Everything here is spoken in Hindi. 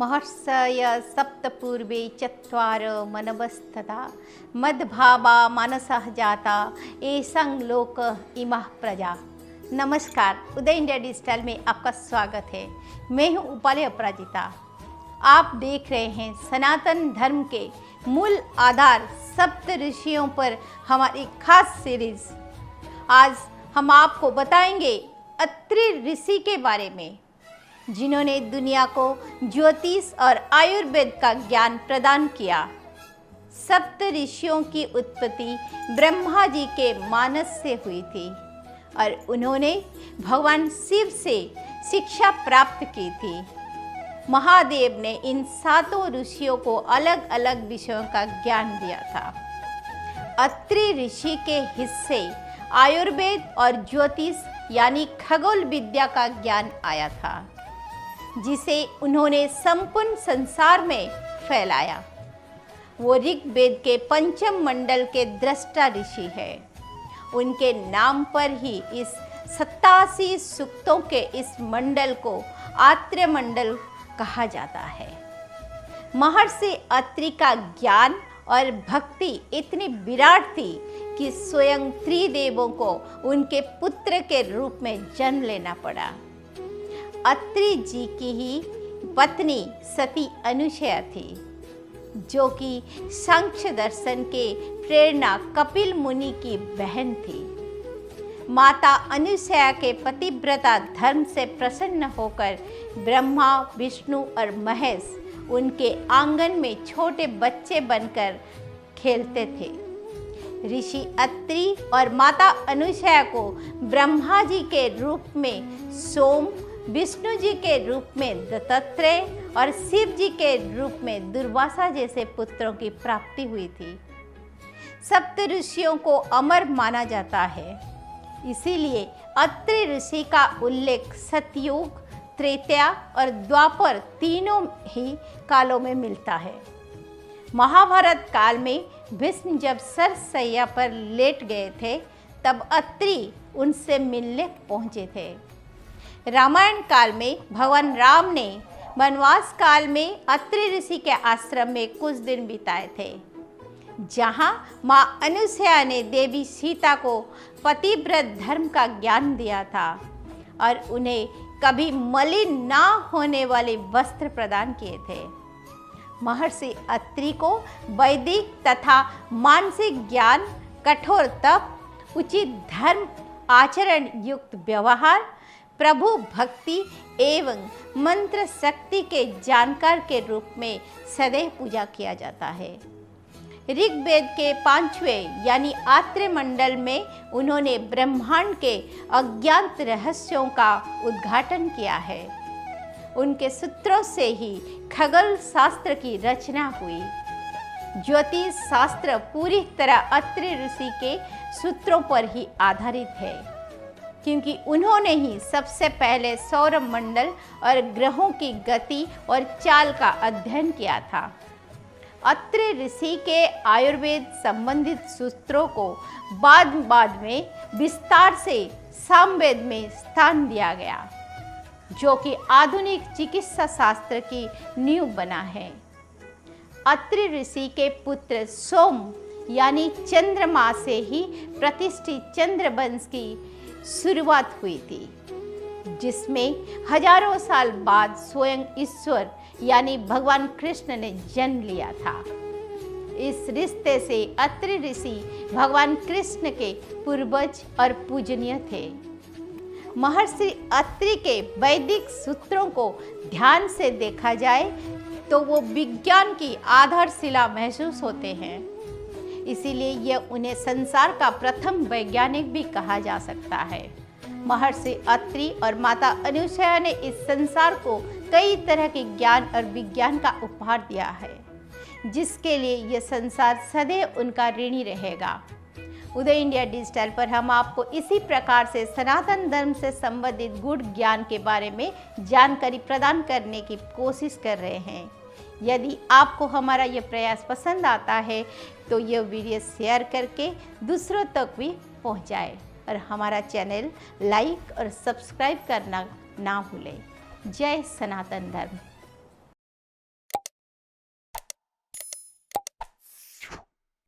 महर्षय सप्तपूर्वे चत्वार मनवस्तथा मद्भावा मानसः जाता एषं लोक इमः प्रजा। नमस्कार, उदय इंडिया डिजिटल में आपका स्वागत है। मैं हूँ उपाली अपराजिता। आप देख रहे हैं सनातन धर्म के मूल आधार सप्त ऋषियों पर हमारी खास सीरीज। आज हम आपको बताएंगे अत्रि ऋषि के बारे में, जिन्होंने दुनिया को ज्योतिष और आयुर्वेद का ज्ञान प्रदान किया। सप्त ऋषियों की उत्पत्ति ब्रह्मा जी के मानस से हुई थी और उन्होंने भगवान शिव से शिक्षा प्राप्त की थी। महादेव ने इन सातों ऋषियों को अलग अलग विषयों का ज्ञान दिया था। अत्रि ऋषि के हिस्से आयुर्वेद और ज्योतिष यानी खगोल विद्या का ज्ञान आया था, जिसे उन्होंने संपूर्ण संसार में फैलाया। वो ऋग्वेद के पंचम मंडल के दृष्टा ऋषि है। उनके नाम पर ही इस 87 सूक्तों के इस मंडल को आत्रेय मंडल कहा जाता है। महर्षि अत्रि का ज्ञान और भक्ति इतनी विराट थी कि स्वयं त्रिदेवों को उनके पुत्र के रूप में जन्म लेना पड़ा। अत्रि जी की ही पत्नी सती अनुसया थी, जो कि सांख्य दर्शन के प्रेरणा कपिल मुनि की बहन थी। माता अनुसया के पतिव्रता धर्म से प्रसन्न होकर ब्रह्मा, विष्णु और महेश उनके आंगन में छोटे बच्चे बनकर खेलते थे। ऋषि अत्रि और माता अनुसया को ब्रह्मा जी के रूप में सोम, विष्णु जी के रूप में दत्तात्रेय और शिव जी के रूप में दुर्वासा जैसे पुत्रों की प्राप्ति हुई थी। सप्त ऋषियों को अमर माना जाता है, इसीलिए अत्रि ऋषि का उल्लेख सतयुग, त्रेता और द्वापर तीनों ही कालों में मिलता है। महाभारत काल में भीष्म जब सरसैया पर लेट गए थे, तब अत्रि उनसे मिलने पहुंचे थे। रामायण काल में भगवान राम ने वनवास काल में अत्रि ऋषि के आश्रम में कुछ दिन बिताए थे, जहां मां अनुसया ने देवी सीता को पतिव्रत धर्म का ज्ञान दिया था और उन्हें कभी मलिन ना होने वाले वस्त्र प्रदान किए थे। महर्षि अत्रि को वैदिक तथा मानसिक ज्ञान, कठोर तप, उचित धर्म आचरण युक्त व्यवहार, प्रभु भक्ति एवं मंत्र शक्ति के जानकार के रूप में सदैव पूजा किया जाता है। ऋग्वेद के 5वें यानी आत्रेय मंडल में उन्होंने ब्रह्मांड के अज्ञात रहस्यों का उद्घाटन किया है। उनके सूत्रों से ही खगोल शास्त्र की रचना हुई। ज्योतिष शास्त्र पूरी तरह अत्रि ऋषि के सूत्रों पर ही आधारित है, क्योंकि उन्होंने ही सबसे पहले सौर मंडल और ग्रहों की गति और चाल का अध्ययन किया था। अत्रि ऋषि के आयुर्वेद संबंधित सूत्रों को बाद में विस्तार से सामवेद में स्थान दिया गया, जो कि आधुनिक चिकित्सा शास्त्र की नींव बना है। अत्रि ऋषि के पुत्र सोम यानी चंद्रमा से ही प्रतिष्ठित चंद्रवंश की शुरुआत हुई थी, जिसमें हजारों साल बाद स्वयं ईश्वर यानी भगवान कृष्ण ने जन्म लिया था। इस रिश्ते से अत्रि ऋषि भगवान कृष्ण के पूर्वज और पूजनीय थे। महर्षि अत्रि के वैदिक सूत्रों को ध्यान से देखा जाए तो वो विज्ञान की आधारशिला महसूस होते हैं। इसीलिए यह उन्हें संसार का प्रथम वैज्ञानिक भी कहा जा सकता है। महर्षि अत्रि और माता अनुसया ने इस संसार को कई तरह के ज्ञान और विज्ञान का उपहार दिया है, जिसके लिए यह संसार सदैव उनका ऋणी रहेगा। उदय इंडिया डिजिटल पर हम आपको इसी प्रकार से सनातन धर्म से संबंधित गूढ़ ज्ञान के बारे में जानकारी प्रदान करने की कोशिश कर रहे हैं। यदि आपको हमारा यह प्रयास पसंद आता है तो यह वीडियो शेयर करके दूसरों तक भी पहुंचाएं और हमारा चैनल लाइक और सब्सक्राइब करना ना भूलें। जय सनातन धर्म।